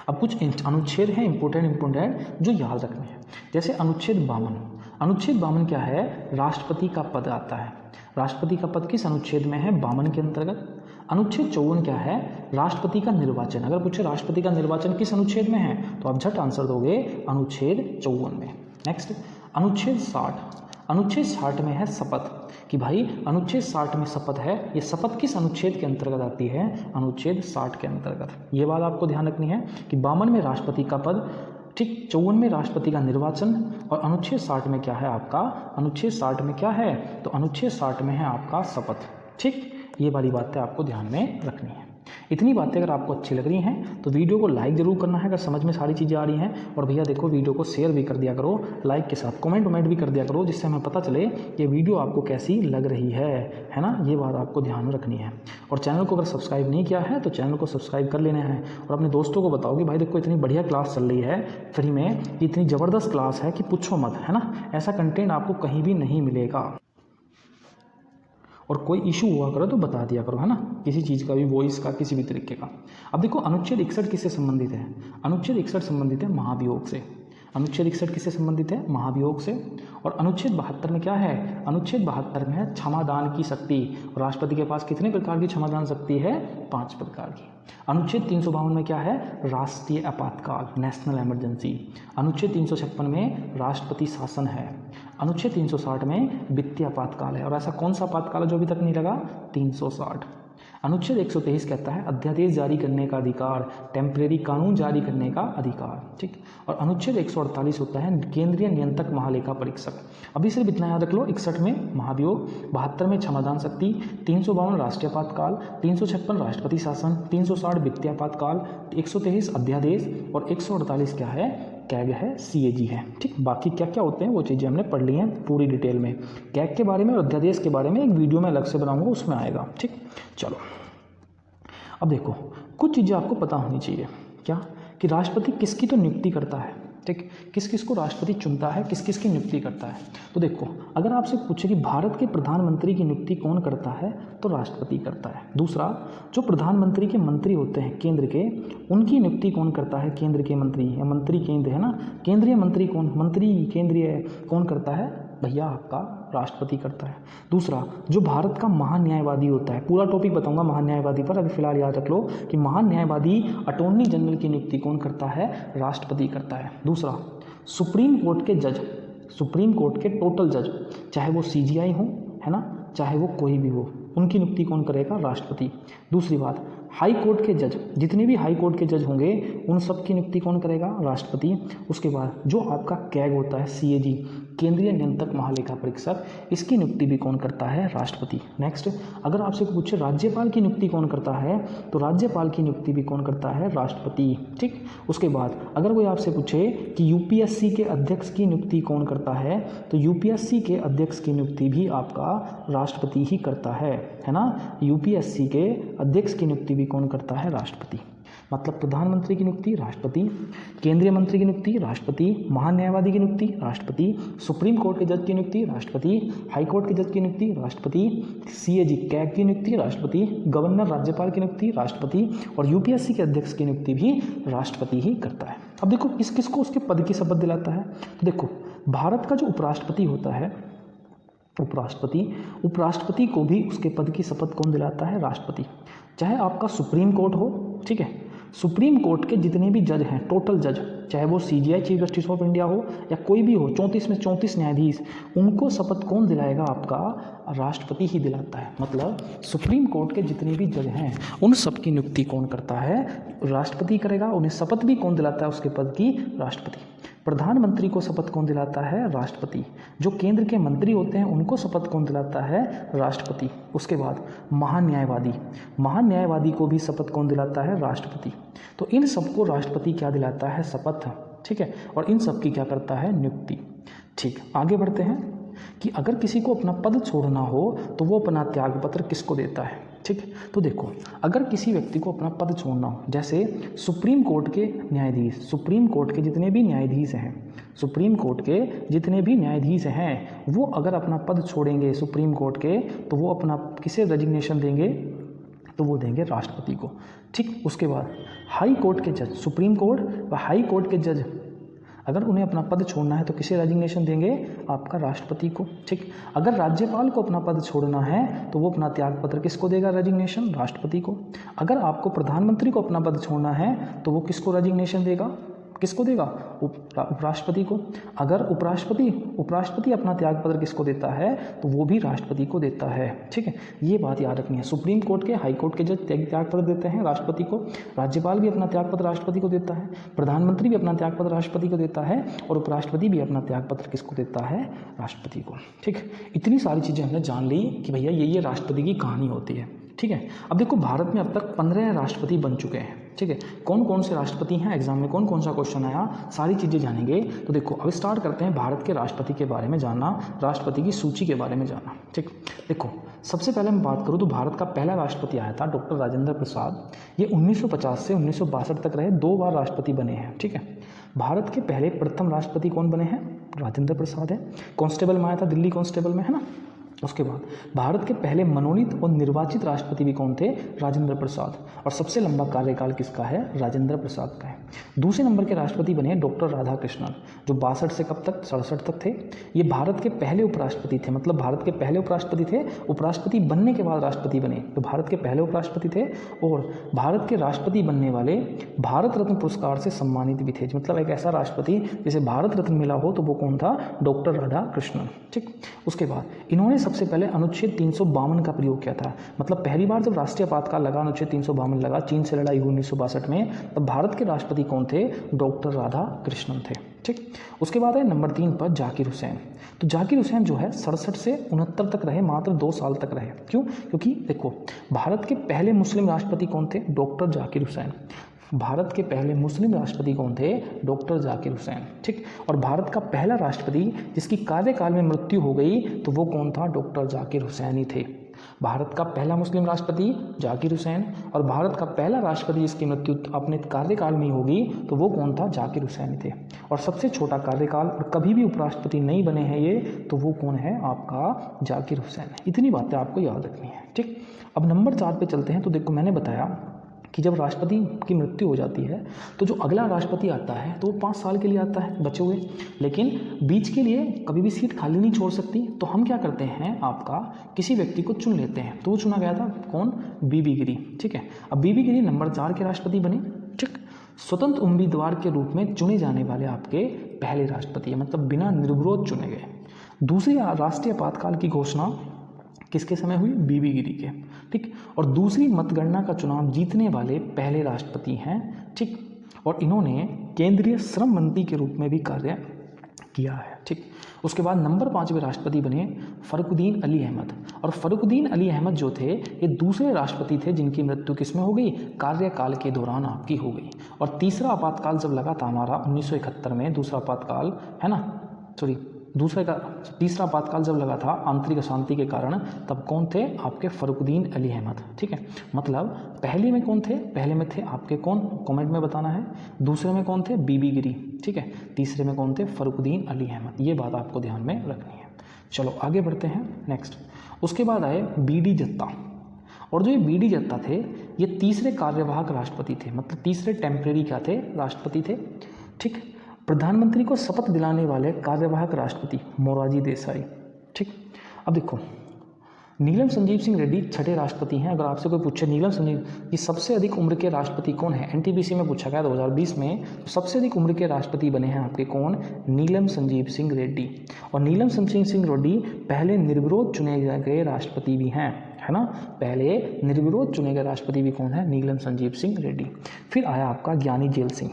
अब कुछ अनुच्छेद हैं इंपॉर्टेंट जो याद रखने हैं। जैसे अनुच्छेद 52, अनुच्छेद 52 क्या है, राष्ट्रपति का पद आता है। राष्ट्रपति का पद किस अनुच्छेद में है, 52 के अंतर्गत। अनुच्छेद 54 क्या है, राष्ट्रपति का निर्वाचन। अगर पूछे राष्ट्रपति का निर्वाचन किस अनुच्छेद में है, तो आप झट आंसर दोगे अनुच्छेद 54 में। नेक्स्ट, अनुच्छेद 60, अनुच्छेद 60 में है शपथ, कि भाई अनुच्छेद 60 में शपथ है, ये शपथ किस अनुच्छेद के अंतर्गत आती है, अनुच्छेद 60 के अंतर्गत। ये बात आपको ध्यान रखनी है कि 52 में राष्ट्रपति का पद, ठीक, 54 में राष्ट्रपति का निर्वाचन, और अनुच्छेद 60 में क्या है आपका, अनुच्छेद 60 में क्या है, तो अनुच्छेद 60 में है आपका शपथ। ठीक, ये वाली बातें आपको ध्यान में रखनी है। इतनी बातें अगर आपको अच्छी लग रही हैं तो वीडियो को लाइक ज़रूर करना है अगर समझ में सारी चीज़ें आ रही हैं। और भैया देखो वीडियो को शेयर भी कर दिया करो लाइक के साथ, कमेंट भी कर दिया करो, जिससे हमें पता चले कि वीडियो आपको कैसी लग रही है ना। ये बात आपको ध्यान में रखनी है। और चैनल को अगर सब्सक्राइब नहीं किया है तो चैनल को सब्सक्राइब कर लेना है और अपने दोस्तों को बताओ कि भाई देखो इतनी बढ़िया क्लास चल रही है फ्री में, इतनी ज़बरदस्त क्लास है कि पूछो मत, है ना। ऐसा कंटेंट आपको कहीं भी नहीं मिलेगा। और कोई इशू हुआ करो तो बता दिया करो, है ना, किसी चीज़ का भी, वॉइस का, किसी भी तरीके का। अब देखो अनुच्छेद 61 किससे संबंधित है? अनुच्छेद 61 संबंधित है महाभियोग से। अनुच्छेद 61 किससे संबंधित है? महाभियोग से। और अनुच्छेद 72 में क्या है? अनुच्छेद 72 में है क्षमादान की शक्ति। राष्ट्रपति के पास कितने प्रकार की क्षमादान शक्ति है? 5 प्रकार की। अनुच्छेद 352 में क्या है? राष्ट्रीय आपातकाल, नेशनल इमरजेंसी। अनुच्छेद 356 में राष्ट्रपति शासन है। अनुच्छेद 360 में वित्तीय आपातकाल है। और ऐसा कौन सा आपातकाल है जो अभी तक नहीं लगा? 360। अनुच्छेद 123 कहता है अध्यादेश जारी करने का अधिकार, टेम्परेरी कानून जारी करने का अधिकार, ठीक। और अनुच्छेद 148 होता है केंद्रीय नियंत्रक महालेखा परीक्षक। अभी सिर्फ इतना याद रख लो, 61 में महाभियोग, 72 में क्षमादान शक्ति, 352 राष्ट्रीय आपातकाल, 356 राष्ट्रपति शासन, 360 वित्तीय आपातकाल, 123 अध्यादेश और 148 क्या है? कैग है, CAG है, ठीक। बाकी क्या क्या होते हैं वो चीज़ें हमने पढ़ ली हैं पूरी डिटेल में। कैग के बारे में और अध्यादेश के बारे में एक वीडियो में अलग से बनाऊंगा, उसमें आएगा, ठीक। चलो अब देखो कुछ चीज़ें आपको पता होनी चाहिए। क्या? कि राष्ट्रपति किसकी तो नियुक्ति करता है, ठीक। किस किस को राष्ट्रपति चुनता है, किस किस की नियुक्ति करता है। तो देखो अगर आपसे पूछे कि भारत के प्रधानमंत्री की नियुक्ति कौन करता है, तो राष्ट्रपति करता है। दूसरा, जो प्रधानमंत्री के मंत्री होते हैं केंद्र के, उनकी नियुक्ति कौन करता है? केंद्र के मंत्री, या मंत्री केंद्र, है ना। केंद्रीय मंत्री कौन? मंत्री केंद्रीय कौन करता है? भैया आपका राष्ट्रपति करता है। दूसरा, जो भारत का महान्यायवादी होता है, पूरा टॉपिक बताऊंगा महान्यायवादी पर, अभी फिलहाल याद रख लो कि महान्यायवादी अटॉर्नी जनरल की नियुक्ति कौन करता है? राष्ट्रपति करता है। दूसरा, सुप्रीम कोर्ट के जज, सुप्रीम कोर्ट के टोटल जज, चाहे वो CGI हो, है ना, चाहे वो कोई भी हो, उनकी नियुक्ति कौन करेगा? राष्ट्रपति। दूसरी बात, हाई कोर्ट के जज, जितने भी हाई कोर्ट के जज होंगे उन सब की नियुक्ति कौन करेगा? राष्ट्रपति। उसके बाद जो आपका कैग होता है, CAG, केंद्रीय नियंत्रक महालेखा परीक्षक, इसकी नियुक्ति भी कौन करता है? राष्ट्रपति। नेक्स्ट, अगर आपसे पूछे राज्यपाल की नियुक्ति कौन करता है, तो राज्यपाल की नियुक्ति भी कौन करता है? राष्ट्रपति, ठीक। उसके बाद अगर कोई आपसे पूछे कि UPSC के अध्यक्ष की नियुक्ति कौन करता है, तो UPSC के अध्यक्ष की नियुक्ति भी आपका राष्ट्रपति ही करता है ना। UPSC के अध्यक्ष की नियुक्ति भी कौन करता है? राष्ट्रपति। मतलब प्रधानमंत्री की नियुक्ति राष्ट्रपति, केंद्रीय मंत्री की नियुक्ति राष्ट्रपति, महान्यायवादी की नियुक्ति राष्ट्रपति, सुप्रीम कोर्ट के जज की नियुक्ति राष्ट्रपति, हाई कोर्ट के जज की नियुक्ति राष्ट्रपति, CAG कैग की नियुक्ति राष्ट्रपति, गवर्नर राज्यपाल की नियुक्ति राष्ट्रपति, और UPSC के अध्यक्ष की नियुक्ति भी राष्ट्रपति ही करता है। अब देखो किस किस को उसके पद की शपथ दिलाता है। तो देखो भारत का जो उपराष्ट्रपति होता है, उपराष्ट्रपति को भी उसके पद की शपथ कौन दिलाता है? राष्ट्रपति। चाहे आपका सुप्रीम कोर्ट हो, ठीक है, सुप्रीम कोर्ट के जितने भी जज हैं, टोटल जज, चाहे वो CGI chief justice of India हो या कोई भी हो, 34 में 34 न्यायाधीश, उनको शपथ कौन दिलाएगा? आपका राष्ट्रपति ही दिलाता है। मतलब सुप्रीम कोर्ट के जितने भी जज हैं उन सब की नियुक्ति कौन करता है? राष्ट्रपति करेगा। उन्हें शपथ भी कौन दिलाता है उसके पद की? राष्ट्रपति। प्रधानमंत्री को शपथ कौन दिलाता है? राष्ट्रपति। जो केंद्र के मंत्री होते हैं उनको शपथ कौन दिलाता है? राष्ट्रपति। उसके बाद महान्यायवादी, महान्यायवादी को भी शपथ कौन दिलाता है? राष्ट्रपति। तो इन सबको राष्ट्रपति क्या दिलाता है? शपथ, ठीक है। और इन सब की क्या करता है? नियुक्ति, ठीक। आगे बढ़ते हैं कि अगर किसी को अपना पद छोड़ना हो तो वो अपना त्यागपत्र किसको देता है, ठीक। तो देखो अगर किसी व्यक्ति को अपना पद छोड़ना हो, जैसे सुप्रीम कोर्ट के न्यायाधीश, सुप्रीम कोर्ट के जितने भी न्यायाधीश हैं, सुप्रीम कोर्ट के जितने भी न्यायाधीश हैं, वो अगर अपना पद छोड़ेंगे सुप्रीम कोर्ट के, तो वो अपना किसे रेजिग्नेशन देंगे? तो वो देंगे राष्ट्रपति को, ठीक। उसके बाद हाई कोर्ट के जज, सुप्रीम कोर्ट व हाई कोर्ट के जज अगर उन्हें अपना पद छोड़ना है तो किसे रेजिग्नेशन देंगे? आपका राष्ट्रपति को, ठीक। अगर राज्यपाल को अपना पद छोड़ना है तो वो अपना त्यागपत्र किसको देगा? रेजिग्नेशन, राष्ट्रपति को। अगर आपको प्रधानमंत्री को अपना पद छोड़ना है तो वो किसको रेजिग्नेशन देगा? किसको देगा? उपराष्ट्रपति को। अगर उपराष्ट्रपति अपना त्यागपत्र किसको देता है? तो वो भी राष्ट्रपति को देता है, ठीक है। ये बात याद रखनी है। सुप्रीम कोर्ट के, हाई कोर्ट के जज त्यागपत्र देते हैं राष्ट्रपति को, राज्यपाल भी अपना त्यागपत्र राष्ट्रपति को देता है, प्रधानमंत्री भी अपना त्यागपत्र राष्ट्रपति को देता है, और उपराष्ट्रपति भी अपना त्यागपत्र किसको देता है? राष्ट्रपति को, ठीक। इतनी सारी चीज़ें हमने जान ली कि भैया ये राष्ट्रपति की कहानी होती है। ठीक है। अब देखो भारत में अब तक 15 राष्ट्रपति बन चुके हैं, ठीक है। कौन कौन से राष्ट्रपति हैं, एग्जाम में कौन कौन सा क्वेश्चन आया, सारी चीज़ें जानेंगे। तो देखो अब स्टार्ट करते हैं भारत के राष्ट्रपति के बारे में जानना, राष्ट्रपति की सूची के बारे में जानना, ठीक। देखो सबसे पहले मैं बात करूँ तो भारत का पहला राष्ट्रपति आया था डॉक्टर राजेंद्र प्रसाद। ये 1950 से 1962 तक रहे, 2 बार राष्ट्रपति बने हैं, ठीक है। भारत के पहले प्रथम राष्ट्रपति कौन बने हैं, राजेंद्र प्रसाद है। कांस्टेबल में आया था, दिल्ली कांस्टेबल में, है ना। उसके बाद भारत के पहले मनोनीत और निर्वाचित राष्ट्रपति भी कौन थे, राजेंद्र प्रसाद। और सबसे लंबा कार्यकाल किसका है, राजेंद्र प्रसाद का है। दूसरे नंबर के राष्ट्रपति बने डॉक्टर राधाकृष्णन, जो 62 से कब तक, 67 तक थे। ये भारत के पहले उपराष्ट्रपति थे, मतलब भारत के पहले उपराष्ट्रपति थे, उपराष्ट्रपति बनने के बाद राष्ट्रपति बने, तो भारत के पहले उपराष्ट्रपति थे। और भारत के राष्ट्रपति बनने वाले भारत रत्न पुरस्कार से सम्मानित भी थे, मतलब एक ऐसा राष्ट्रपति जिसे भारत रत्न मिला हो तो वो कौन था, डॉक्टर राधाकृष्णन, ठीक। उसके बाद इन्होंने सबसे पहले अनुच्छेद 352 का प्रयोग किया था, मतलब पहली बार जब राष्ट्रीय आपातकाल लगा, अनुच्छेद 352 लगा, चीन से लड़ाई हुई 1962 में, तब भारत के राष्ट्रपति कौन थे, डॉक्टर राधाकृष्णन थे, ठीक। उसके बाद है नंबर 3 पर जाकिर हुसैन। तो जाकिर हुसैन जो है 67 से 69 तक रहे, मात्र 2 साल तक रहे। क्यों, क्योंकि देखो भारत के पहले मुस्लिम राष्ट्रपति कौन थे, डॉक्टर जाकिर हुसैन। भारत के पहले मुस्लिम राष्ट्रपति कौन थे, डॉक्टर जाकिर हुसैन, ठीक। और भारत का पहला राष्ट्रपति जिसकी कार्यकाल में मृत्यु हो गई तो वो कौन था, डॉक्टर जाकिर हुसैन ही थे। भारत का पहला मुस्लिम राष्ट्रपति जाकिर हुसैन, और भारत का पहला राष्ट्रपति जिसकी मृत्यु अपने कार्यकाल में होगी तो वो कौन था, जाकिर हुसैन ही थे। और सबसे छोटा कार्यकाल और कभी भी उपराष्ट्रपति नहीं बने हैं ये, तो वो कौन है, आपका जाकिर हुसैन है। इतनी बातें आपको याद रखनी है, ठीक। अब नंबर 4 पे चलते हैं। तो देखो मैंने बताया कि जब राष्ट्रपति की मृत्यु हो जाती है तो जो अगला राष्ट्रपति आता है तो वो 5 साल के लिए आता है बचे हुए, लेकिन बीच के लिए कभी भी सीट खाली नहीं छोड़ सकती। तो हम क्या करते हैं, आपका किसी व्यक्ति को चुन लेते हैं। तो वो चुना गया था कौन, बीबी गिरी, ठीक है। अब बीबी गिरी नंबर 4 के राष्ट्रपति बने, ठीक। स्वतंत्र उम्मीदवार के रूप में चुने जाने वाले आपके पहले राष्ट्रपति है, मतलब बिना निर्विरोध चुने गए। दूसरी राष्ट्रीय आपातकाल की घोषणा किसके समय हुई, बीबी गिरी के, ठीक। और दूसरी मतगणना का चुनाव जीतने वाले पहले राष्ट्रपति हैं, ठीक। और इन्होंने केंद्रीय श्रम मंत्री के रूप में भी कार्य किया है, ठीक। उसके बाद नंबर 5वें राष्ट्रपति बने फरुखुद्दीन अली अहमद। और फरुखुद्दीन अली अहमद जो थे ये दूसरे राष्ट्रपति थे जिनकी मृत्यु किसमें हो गई, कार्यकाल के दौरान आपकी हो गई। और तीसरा आपातकाल जब लगा था हमारा 1971 में, दूसरा आपातकाल है ना, सॉरी तीसरा आपातकाल जब लगा था आंतरिक अशांति के कारण, तब कौन थे, आपके फरुखुद्दीन अली अहमद, ठीक है। मतलब पहले में कौन थे, पहले में थे आपके कौन, कमेंट में बताना है। दूसरे में कौन थे, बीबी गिरी, ठीक है। तीसरे में कौन थे, फरुखुद्दीन अली अहमद। ये बात आपको ध्यान में रखनी है। चलो आगे बढ़ते हैं नेक्स्ट। उसके बाद आए बीडी जत्ता। और जो ये बीडी जत्ता थे ये तीसरे कार्यवाहक राष्ट्रपति थे, मतलब तीसरे टेम्परेरी क्या थे, राष्ट्रपति थे, ठीक। प्रधानमंत्री को शपथ दिलाने वाले कार्यवाहक राष्ट्रपति मोरारजी देसाई, ठीक। अब देखो नीलम संजीव सिंह रेड्डी छठे राष्ट्रपति हैं। अगर आपसे कोई पूछे नीलम संजीव की सबसे अधिक उम्र के राष्ट्रपति कौन है, एनटीपीसी में पूछा गया 2020 में, तो सबसे अधिक उम्र के राष्ट्रपति बने हैं आपके कौन, नीलम संजीव सिंह रेड्डी। और नीलम संजीव सिंह रेड्डी पहले निर्विरोध चुने गए राष्ट्रपति भी हैं, है ना। पहले निर्विरोध चुने गए राष्ट्रपति भी कौन है, नीलम संजीव सिंह रेड्डी। फिर आया आपका ज्ञानी जेल सिंह।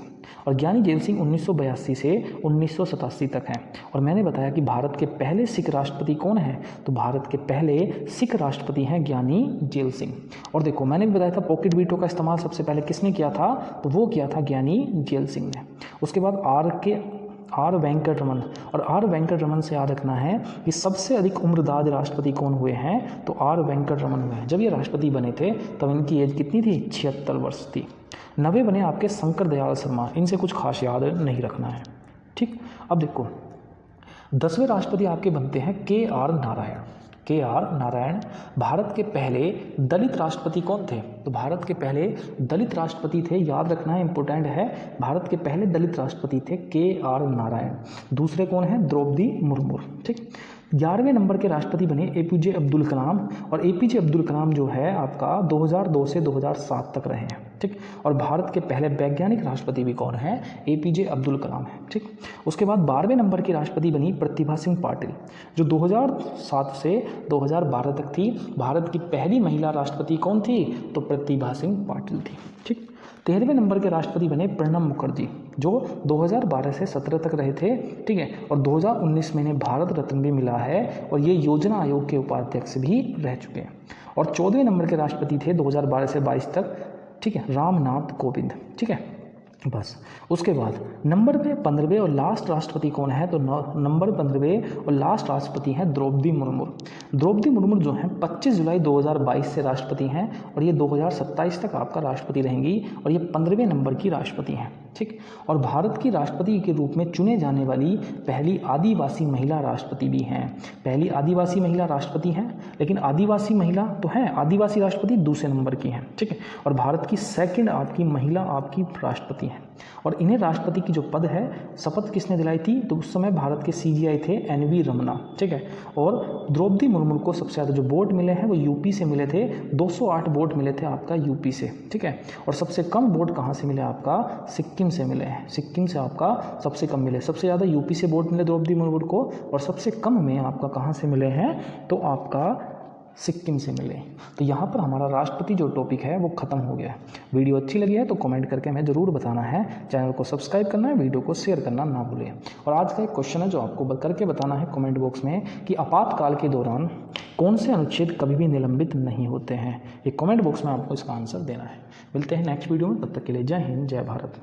और ज्ञानी जेल सिंह 1982 से 1987 तक हैं। और मैंने बताया कि भारत के पहले सिख राष्ट्रपति कौन हैं, तो भारत के पहले सिख राष्ट्रपति हैं ज्ञानी जेल सिंह। और देखो मैंने भी बताया था पॉकेट वीटो का इस्तेमाल सबसे पहले किसने किया था, तो वो किया था ज्ञानी जेल सिंह ने। उसके बाद आर वेंकट रमन। और आर वेंकट रमन से याद रखना है कि सबसे अधिक उम्रदाज राष्ट्रपति कौन हुए हैं, तो आर वेंकट रमन हुए हैं। जब ये राष्ट्रपति बने थे तब इनकी एज कितनी थी, 76 वर्ष थी। 90 बने आपके शंकर दयाल शर्मा। इनसे कुछ खास याद नहीं रखना है, ठीक। अब देखो 10वें राष्ट्रपति आपके बनते हैं के.आर. नारायण। के.आर. नारायण भारत के पहले दलित राष्ट्रपति कौन थे, तो भारत के पहले दलित राष्ट्रपति थे, याद रखना है, इंपॉर्टेंट है। भारत के पहले दलित राष्ट्रपति थे के.आर. नारायण। दूसरे कौन है, द्रौपदी मुर्मू, ठीक। 11वें नंबर के राष्ट्रपति बने एपीजे अब्दुल कलाम। और एपीजे अब्दुल कलाम जो है आपका 2002 से 2007 तक रहे हैं, ठीक। और भारत के पहले वैज्ञानिक राष्ट्रपति भी कौन है, एपीजे अब्दुल कलाम है, ठीक। उसके बाद 12वें नंबर की राष्ट्रपति बनी प्रतिभा सिंह पाटिल, जो 2007 से 2012 तक थी। भारत की पहली महिला राष्ट्रपति कौन थी, तो प्रतिभा सिंह पाटिल थी, ठीक। 13वें नंबर के राष्ट्रपति बने प्रणब मुखर्जी, जो 2012 से 17 तक रहे थे, ठीक है, और 2019 में इन्हें भारत रत्न भी मिला है और ये योजना आयोग के उपाध्यक्ष भी रह चुके हैं। और 14वें नंबर के राष्ट्रपति थे 2012 से 22 तक, ठीक है, रामनाथ कोविंद, ठीक है। बस उसके बाद नंबर पे 15वें और लास्ट राष्ट्रपति कौन है, तो नंबर 15वें और लास्ट राष्ट्रपति हैं द्रौपदी मुर्मू। द्रौपदी मुर्मू जो हैं 25 जुलाई 2022 से राष्ट्रपति हैं और ये 2027 तक आपका राष्ट्रपति रहेंगी और ये 15वें नंबर की राष्ट्रपति हैं, ठीक। और भारत की राष्ट्रपति के रूप में चुने जाने वाली पहली आदिवासी महिला राष्ट्रपति भी हैं। पहली आदिवासी महिला राष्ट्रपति हैं, लेकिन आदिवासी महिला तो हैं, आदिवासी राष्ट्रपति दूसरे नंबर की हैं, ठीक है। और भारत की सेकंड आपकी महिला आपकी राष्ट्रपति हैं। और इन्हें राष्ट्रपति की जो पद है शपथ किसने दिलाई थी, तो उस समय भारत के CGI थे NV रमना, ठीक है। और द्रौपदी मुर्मू को सबसे ज़्यादा जो वोट मिले हैं वो यूपी से मिले थे, 208 वोट मिले थे आपका यूपी से, ठीक है। और सबसे कम वोट कहाँ से मिले आपका, सिक्किम से मिले हैं, सिक्किम से आपका सबसे कम मिले। सबसे ज़्यादा यूपी से वोट मिले द्रौपदी मुर्मू को और सबसे कम में आपका कहाँ से मिले हैं, तो आपका सिक्किम से मिले। तो यहाँ पर हमारा राष्ट्रपति जो टॉपिक है वो ख़त्म हो गया है। वीडियो अच्छी लगी है तो कमेंट करके हमें ज़रूर बताना है, चैनल को सब्सक्राइब करना है, वीडियो को शेयर करना ना भूलें। और आज का एक क्वेश्चन है जो आपको करके बताना है कमेंट बॉक्स में कि आपातकाल के दौरान कौन से अनुच्छेद कभी भी निलंबित नहीं होते हैं। एक कमेंट बॉक्स में आपको इसका आंसर देना है। मिलते हैं नेक्स्ट वीडियो में, तब तक के लिए जय हिंद, जय भारत।